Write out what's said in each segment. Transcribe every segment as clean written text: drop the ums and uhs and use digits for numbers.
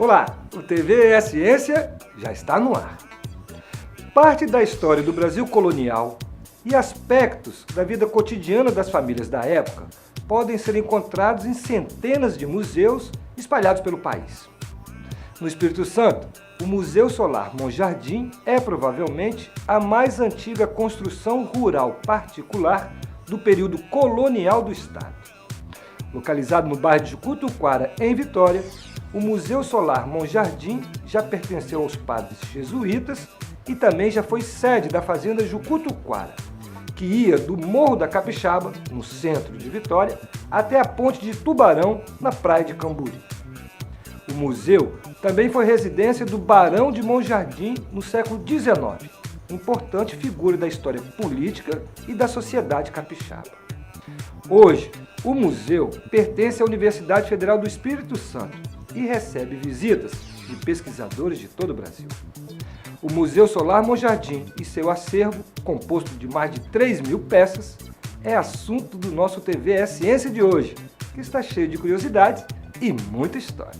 Olá, o TV é Ciência já está no ar. Parte da história do Brasil colonial e aspectos da vida cotidiana das famílias da época podem ser encontrados em centenas de museus espalhados pelo país. No Espírito Santo, o Museu Solar Monjardim é provavelmente a mais antiga construção rural particular do período colonial do estado. Localizado no bairro de Jucutuquara, em Vitória, o Museu Solar Monjardim já pertenceu aos padres jesuítas e também já foi sede da fazenda Jucutuquara, que ia do Morro da Capixaba, no centro de Vitória, até a Ponte de Tubarão, na praia de Camburi. O museu também foi residência do Barão de Monjardim no século XIX, importante figura da história política e da sociedade capixaba. Hoje, o museu pertence à Universidade Federal do Espírito Santo e recebe visitas de pesquisadores de todo o Brasil. O Museu Solar Monjardim e seu acervo, composto de mais de 3.000 peças, é assunto do nosso TV é Ciência de hoje, que está cheio de curiosidades e muita história.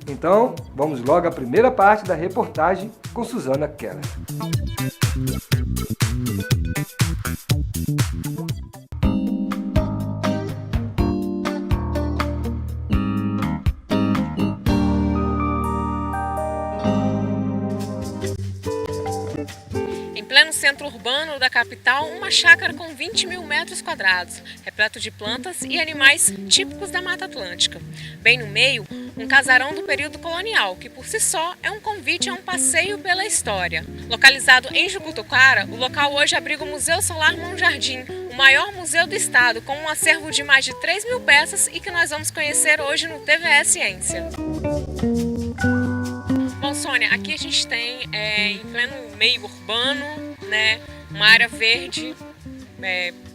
Então, vamos logo à primeira parte da reportagem com Suzana Keller. Em pleno centro urbano da capital, uma chácara com 20.000 metros quadrados, repleto de plantas e animais típicos da Mata Atlântica. Bem no meio, um casarão do período colonial, que por si só é um convite a um passeio pela história. Localizado em Jucutuquara, o local hoje abriga o Museu Solar Monjardim, o maior museu do estado, com um acervo de mais de 3.000 peças e que nós vamos conhecer hoje no TVE Ciência. Bom, Sônia, aqui a gente tem, em pleno meio urbano, né, uma área verde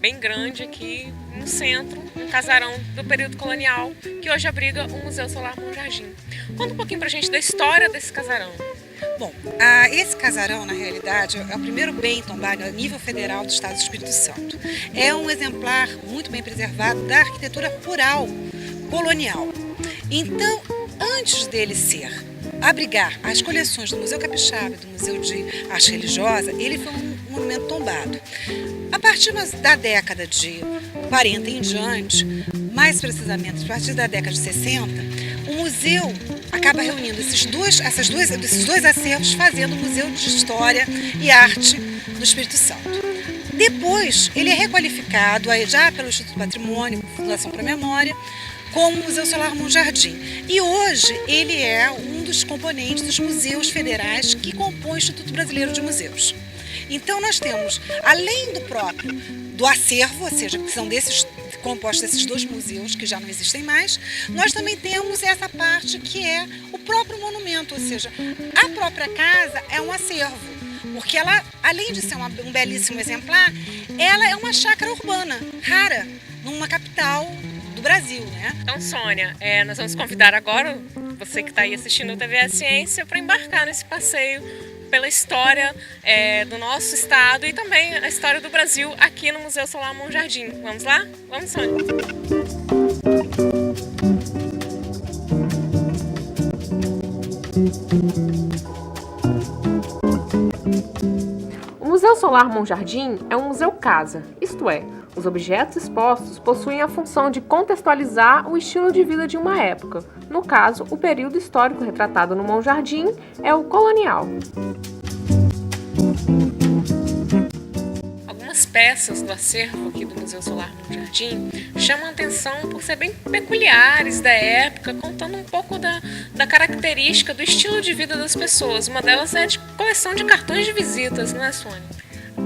bem grande aqui no centro, um casarão do período colonial, que hoje abriga o Museu Solar Monjardim. Conta um pouquinho pra gente da história desse casarão. Bom, esse casarão, na realidade, é o primeiro bem tombado a nível federal do estado do Espírito Santo. É um exemplar muito bem preservado da arquitetura rural colonial. Então, antes dele abrigar as coleções do Museu Capixaba e do Museu de Arte Religiosa, ele foi um monumento tombado. A partir da década de 40 em diante, mais precisamente a partir da década de 60, o museu acaba reunindo esses dois acervos, fazendo o Museu de História e Arte do Espírito Santo. Depois, ele é requalificado já pelo Instituto Patrimônio, Fundação para a Memória, como o Museu Solar Monjardim. E hoje ele é um dos componentes dos museus federais que compõem o Instituto Brasileiro de Museus. Então nós temos, além do acervo, ou seja, que são compostos desses dois museus que já não existem mais, nós também temos essa parte que é o próprio monumento, ou seja, a própria casa é um acervo, porque ela, além de ser um belíssimo exemplar, ela é uma chácara urbana, rara, numa capital do Brasil, né? Então, Sônia, nós vamos convidar agora você que está aí assistindo o TV Ciência para embarcar nesse passeio pela história do nosso estado e também a história do Brasil aqui no Museu Solar Monjardim. Vamos lá? Vamos, Sônia! O Museu Solar Monjardim é um museu-casa, isto é, os objetos expostos possuem a função de contextualizar o estilo de vida de uma época. No caso, o período histórico retratado no Monjardim é o colonial. Algumas peças do acervo aqui do Museu Solar Monjardim chamam a atenção por ser bem peculiares da época, contando um pouco da característica do estilo de vida das pessoas. Uma delas é a coleção de cartões de visitas, não é, Sônia?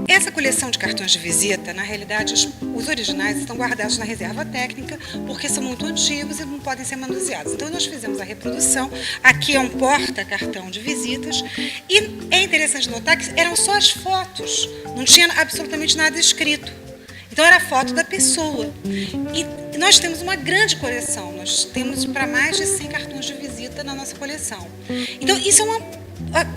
Essa coleção de cartões de visita, na realidade, os originais estão guardados na reserva técnica porque são muito antigos e não podem ser manuseados. Então, nós fizemos a reprodução. Aqui é um porta-cartão de visitas e é interessante notar que eram só as fotos, não tinha absolutamente nada escrito. Então, era a foto da pessoa. E nós temos uma grande coleção, nós temos para mais de 100 cartões de visita na nossa coleção. Então, isso é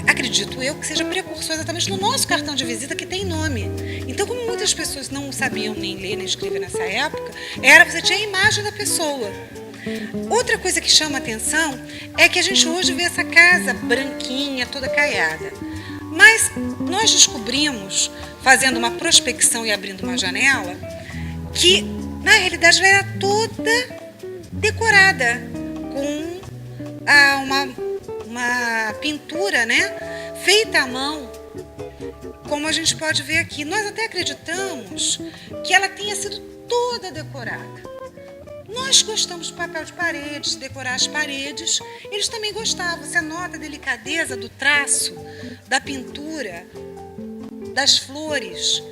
acredito eu que seja precursor exatamente no nosso cartão de visita, que tem nome. Então, como muitas pessoas não sabiam nem ler nem escrever nessa época, você tinha a imagem da pessoa. Outra coisa que chama atenção é que a gente hoje vê essa casa branquinha, toda caiada. Mas nós descobrimos, fazendo uma prospecção e abrindo uma janela, que na realidade ela era toda decorada com uma pintura, né, feita à mão, como a gente pode ver aqui. Nós até acreditamos que ela tenha sido toda decorada. Nós gostamos de papel de paredes, decorar as paredes. Eles também gostavam. Você nota a delicadeza do traço, da pintura, das flores,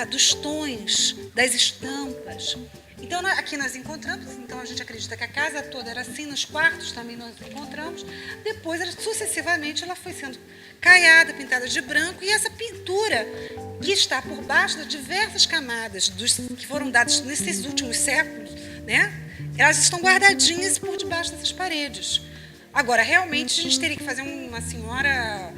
dos tons, das estampas. Então aqui nós encontramos, então a gente acredita que a casa toda era assim, nos quartos também nós encontramos. Depois, sucessivamente, ela foi sendo caiada, pintada de branco, e essa pintura que está por baixo de diversas camadas que foram dadas nesses últimos séculos, né? Elas estão guardadinhas por debaixo dessas paredes. Agora, realmente, a gente teria que fazer uma senhora...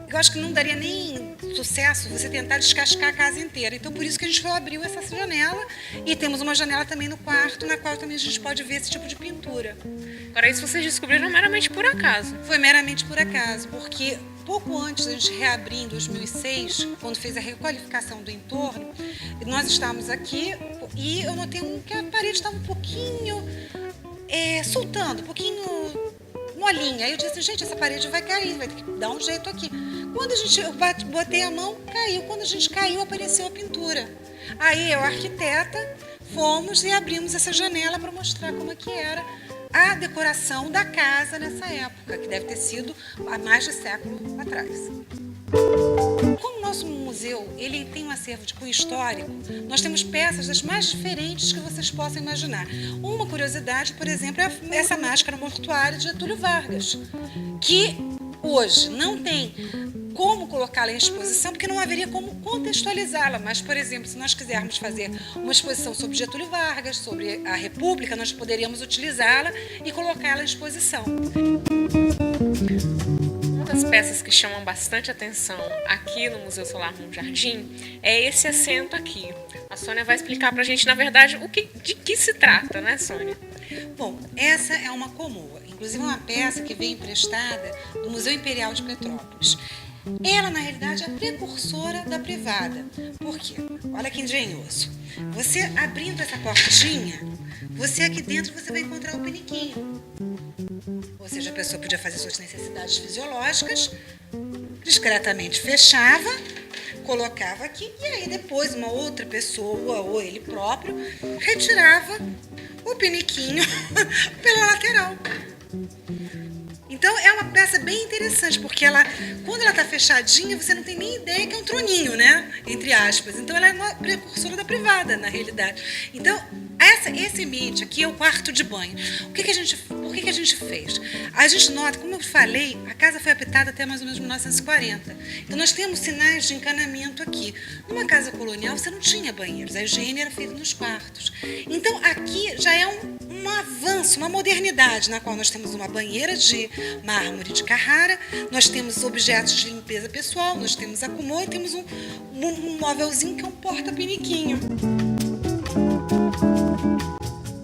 Eu acho que não daria nem sucesso você tentar descascar a casa inteira. Então, por isso que a gente abriu essa janela. E temos uma janela também no quarto, na qual também a gente pode ver esse tipo de pintura. Agora, isso vocês descobriram meramente por acaso? Foi meramente por acaso, porque pouco antes da gente reabrir, em 2006, quando fez a requalificação do entorno, nós estávamos aqui e eu notei que a parede estava um pouquinho soltando, um pouquinho molinha. Aí eu disse assim, gente, essa parede vai cair, vai ter que dar um jeito aqui. Quando eu botei a mão, caiu. Quando a gente caiu, apareceu a pintura. Aí eu, arquiteta, fomos e abrimos essa janela para mostrar como é que era a decoração da casa nessa época, que deve ter sido há mais de século atrás. Como o nosso museu ele tem um acervo de cunho histórico, nós temos peças das mais diferentes que vocês possam imaginar. Uma curiosidade, por exemplo, é essa máscara mortuária de Getúlio Vargas, que hoje não tem como colocá-la em exposição, porque não haveria como contextualizá-la. Mas, por exemplo, se nós quisermos fazer uma exposição sobre Getúlio Vargas, sobre a República, nós poderíamos utilizá-la e colocá-la em exposição. Uma das peças que chamam bastante atenção aqui no Museu Solar Bom Jardim é esse assento aqui. A Sônia vai explicar pra gente, na verdade, de que se trata, né, Sônia? Bom, essa é uma comoa, inclusive uma peça que veio emprestada do Museu Imperial de Petrópolis. Ela, na realidade, é a precursora da privada. Por quê? Olha que engenhoso. Você abrindo essa portinha, você aqui dentro você vai encontrar o piniquinho. Ou seja, a pessoa podia fazer suas necessidades fisiológicas, discretamente fechava, colocava aqui, e aí depois uma outra pessoa, ou ele próprio, retirava o piniquinho pela lateral. Então é uma peça bem interessante, porque quando ela está fechadinha, você não tem nem ideia que é um troninho, né? Entre aspas. Então ela é uma precursora da privada, na realidade. Então, esse ambiente aqui é o quarto de banho. Por que a gente fez? A gente nota, como eu falei, a casa foi habitada até mais ou menos 1940. Então nós temos sinais de encanamento aqui. Numa casa colonial você não tinha banheiros, a higiene era feita nos quartos. Então aqui já é um avanço, uma modernidade, na qual nós temos uma banheira de mármore de Carrara, nós temos objetos de limpeza pessoal, nós temos a comoda e temos um móvelzinho que é um porta-piniquinho.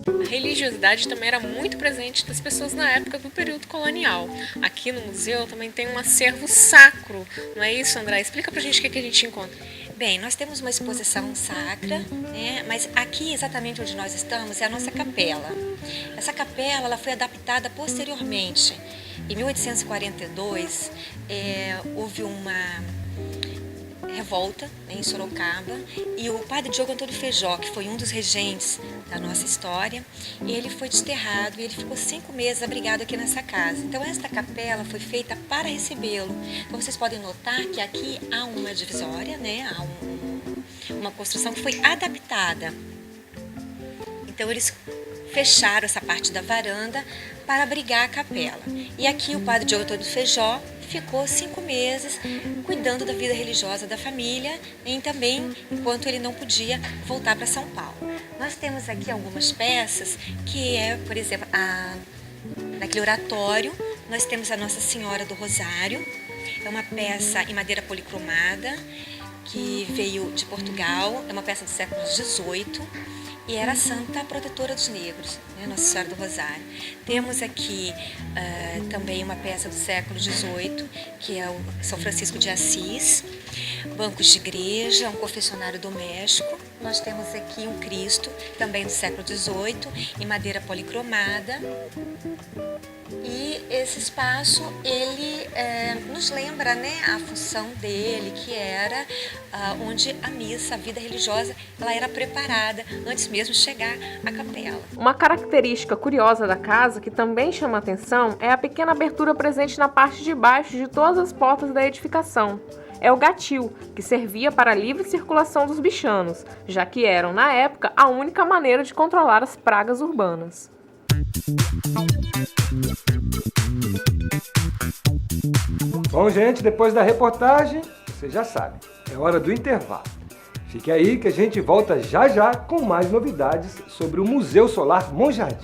A religiosidade também era muito presente das pessoas na época do período colonial. Aqui no museu também tem um acervo sacro, não é isso, André? Explica pra gente o que a gente encontra. Bem, nós temos uma exposição sacra, né? Mas aqui exatamente onde nós estamos é a nossa capela. Essa capela ela foi adaptada posteriormente. Em 1842, houve uma revolta, né, em Sorocaba, e o padre Diogo Antônio Feijó, que foi um dos regentes da nossa história, ele foi desterrado e ele ficou 5 meses abrigado aqui nessa casa. Então esta capela foi feita para recebê-lo. Então vocês podem notar que aqui há uma divisória, né, há uma construção que foi adaptada. Então eles fecharam essa parte da varanda para abrigar a capela. E aqui o padre Diogo Antônio Feijó ficou 5 meses cuidando da vida religiosa da família e também enquanto ele não podia voltar para São Paulo. Nós temos aqui algumas peças que por exemplo, naquele oratório, nós temos a Nossa Senhora do Rosário, é uma peça em madeira policromada que veio de Portugal, é uma peça do século XVIII. e era a santa protetora dos negros, né, Nossa Senhora do Rosário. Temos aqui também uma peça do século XVIII, que é o São Francisco de Assis, bancos de igreja, um confessionário doméstico. Nós temos aqui um Cristo, também do século XVIII, em madeira policromada. E esse espaço, ele nos lembra, né, a função dele, que era onde a missa, a vida religiosa, ela era preparada antes mesmo de chegar à capela. Uma característica curiosa da casa, que também chama atenção, é a pequena abertura presente na parte de baixo de todas as portas da edificação. É o gatil, que servia para a livre circulação dos bichanos, já que eram, na época, a única maneira de controlar as pragas urbanas. Bom, gente, depois da reportagem, você já sabe, é hora do intervalo. Fique aí que a gente volta já já com mais novidades sobre o Museu Solar Monjardim.